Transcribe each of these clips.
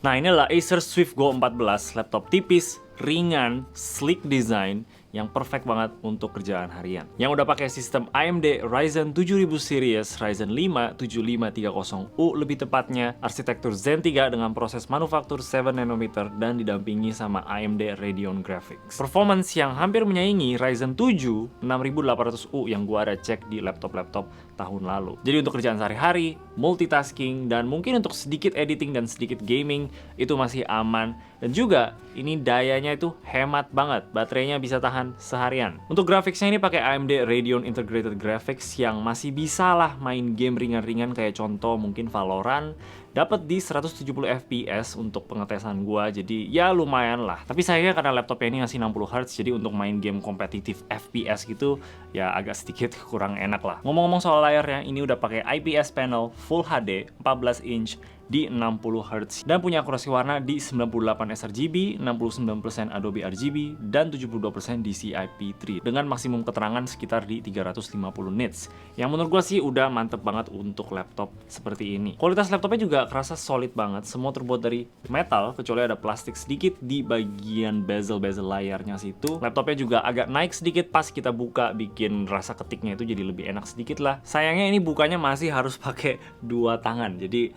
Nah, ini adalah Acer Swift Go 14, laptop tipis, ringan, sleek design, yang perfect banget untuk kerjaan harian. Yang udah pakai sistem AMD Ryzen 7000 series, Ryzen 5 7530U lebih tepatnya, arsitektur Zen 3 dengan proses manufaktur 7nm dan didampingi sama AMD Radeon Graphics. Performance yang hampir menyaingi Ryzen 7 6800U yang gua ada cek di laptop-laptop tahun lalu. Jadi untuk kerjaan sehari-hari, multitasking, dan mungkin untuk sedikit editing dan sedikit gaming, itu masih aman. Dan juga, ini dayanya itu hemat banget, baterainya bisa tahan seharian. Untuk grafiksnya ini pakai AMD Radeon Integrated Graphics yang masih bisa lah main game ringan-ringan kayak contoh mungkin Valorant, dapat di 170 fps untuk pengetesan gua, jadi ya lumayan lah. Tapi sayangnya karena laptopnya ini ngasih 60 Hz, jadi untuk main game kompetitif FPS gitu ya agak sedikit kurang enak lah. Ngomong-ngomong soal layarnya, ini udah pakai IPS panel Full HD 14 inch di 60 Hz dan punya akurasi warna di 98 sRGB, 69% Adobe RGB, dan 72% DCI-P3 dengan maksimum keterangan sekitar di 350 nits. Yang menurut gua sih udah mantep banget untuk laptop seperti ini. Kualitas laptopnya juga kerasa solid banget, semua terbuat dari metal kecuali ada plastik sedikit di bagian bezel-bezel layarnya situ. Laptopnya juga agak naik sedikit pas kita buka, bikin rasa ketiknya itu jadi lebih enak sedikit lah. Sayangnya ini bukanya masih harus pakai dua tangan, jadi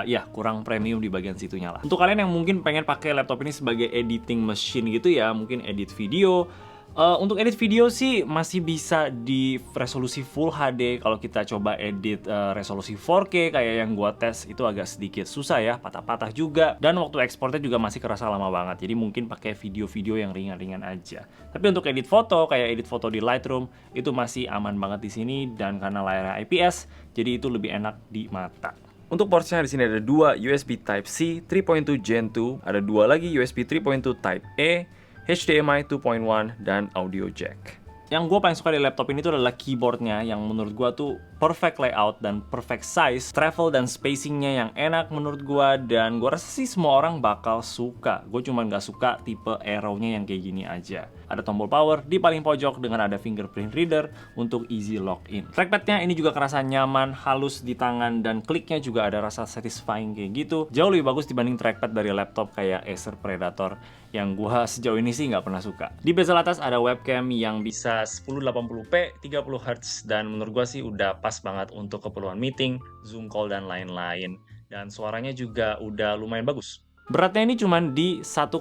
ya kurang premium di bagian situnya lah. Untuk kalian yang mungkin pengen pakai laptop ini sebagai editing machine gitu ya, mungkin edit video. Untuk edit video sih masih bisa di resolusi Full HD. Kalau kita coba edit resolusi 4K kayak yang gua tes, itu agak sedikit susah ya, patah-patah juga. Dan waktu ekspornya juga masih kerasa lama banget. Jadi mungkin pakai video-video yang ringan-ringan aja. Tapi untuk edit foto, kayak edit foto di Lightroom, itu masih aman banget di sini. Dan karena layarnya IPS, jadi itu lebih enak di mata. Untuk portnya di sini ada dua USB Type-C 3.2 Gen 2, ada dua lagi USB 3.2 Type-A, HDMI 2.1, dan audio jack. Yang gue paling suka di laptop ini tuh adalah keyboardnya yang menurut gue tuh perfect layout dan perfect size, travel dan spacingnya yang enak menurut gue, dan gue rasa sih semua orang bakal suka. Gue cuma nggak suka tipe arrow-nya yang kayak gini aja. Ada tombol power di paling pojok dengan ada fingerprint reader untuk easy login. Trackpadnya ini juga kerasa nyaman, halus di tangan, dan kliknya juga ada rasa satisfying kayak gitu. Jauh lebih bagus dibanding trackpad dari laptop kayak Acer Predator yang gua sejauh ini sih nggak pernah suka. Di bezel atas ada webcam yang bisa 1080p 30 Hz dan menurut gua sih udah pas banget untuk keperluan meeting, Zoom call, dan lain-lain. Dan suaranya juga udah lumayan bagus. Beratnya ini cuma di 1,2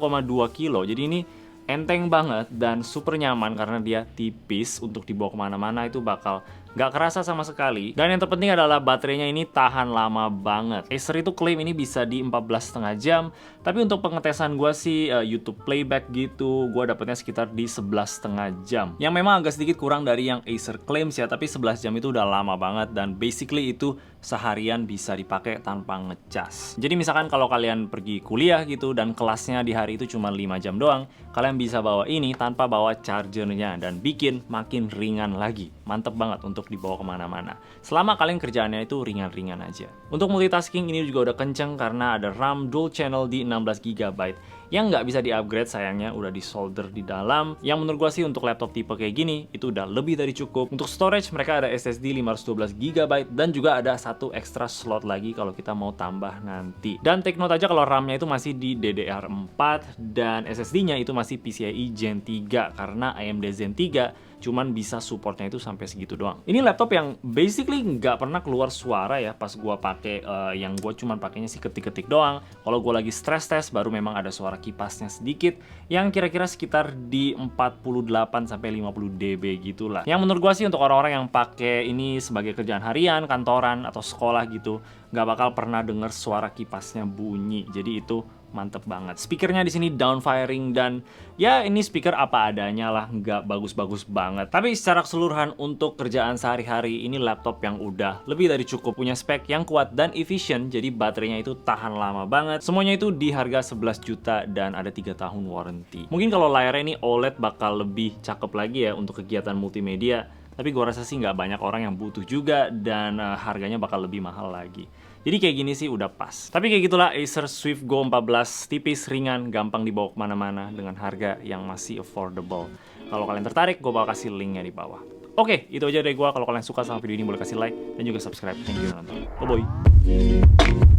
kilo, jadi ini enteng banget dan super nyaman karena dia tipis, untuk dibawa kemana-mana itu bakal nggak kerasa sama sekali. Dan yang terpenting adalah baterainya ini tahan lama banget. Acer itu klaim ini bisa di 14,5 jam, tapi untuk pengetesan gue sih YouTube playback gitu, gue dapetnya sekitar di 11,5 jam. Yang memang agak sedikit kurang dari yang Acer claims ya, tapi 11 jam itu udah lama banget dan basically itu seharian bisa dipakai tanpa ngecas. Jadi misalkan kalau kalian pergi kuliah gitu dan kelasnya di hari itu cuma 5 jam doang, kalian bisa bawa ini tanpa bawa chargernya dan bikin makin ringan lagi. Mantep banget untuk dibawa kemana-mana selama kalian kerjaannya itu ringan-ringan aja. Untuk multitasking ini juga udah kenceng karena ada RAM dual channel di 16GB yang nggak bisa di-upgrade, sayangnya udah di-solder di dalam. Yang menurut gua sih untuk laptop tipe kayak gini itu udah lebih dari cukup. Untuk storage mereka ada SSD 512GB dan juga ada satu extra slot lagi kalau kita mau tambah nanti. Dan take note aja kalau RAM-nya itu masih di DDR4 dan SSD-nya itu masih PCIe Gen 3 karena AMD Zen 3 cuman bisa supportnya itu sampai segitu doang. Ini laptop yang basically nggak pernah keluar suara ya pas gua pakai, yang gua cuman pakainya sih ketik-ketik doang. Kalau gua lagi stress test baru memang ada suara kipasnya sedikit yang kira-kira sekitar di 48 sampai 50 dB gitulah. Yang menurut gua sih untuk orang-orang yang pakai ini sebagai kerjaan harian, kantoran atau sekolah gitu, nggak bakal pernah denger suara kipasnya bunyi. Jadi itu mantep banget. Speakernya di sini downfiring dan ya ini speaker apa adanya lah, nggak bagus-bagus banget. Tapi secara keseluruhan untuk kerjaan sehari-hari ini laptop yang udah lebih dari cukup, punya spek yang kuat dan efisien, jadi baterainya itu tahan lama banget. Semuanya itu di harga 11 juta dan ada 3 tahun warranty. Mungkin kalau layarnya ini OLED bakal lebih cakep lagi ya untuk kegiatan multimedia, tapi gue rasa sih nggak banyak orang yang butuh juga dan harganya bakal lebih mahal lagi. Jadi kayak gini sih udah pas. Tapi kayak gitulah Acer Swift Go 14, tipis, ringan, gampang dibawa kemana-mana dengan harga yang masih affordable. Kalau kalian tertarik, gue bakal kasih linknya di bawah. Oke, itu aja dari gue. Kalau kalian suka sama video ini boleh kasih like dan juga subscribe. Thank you udah nonton. Bye-bye.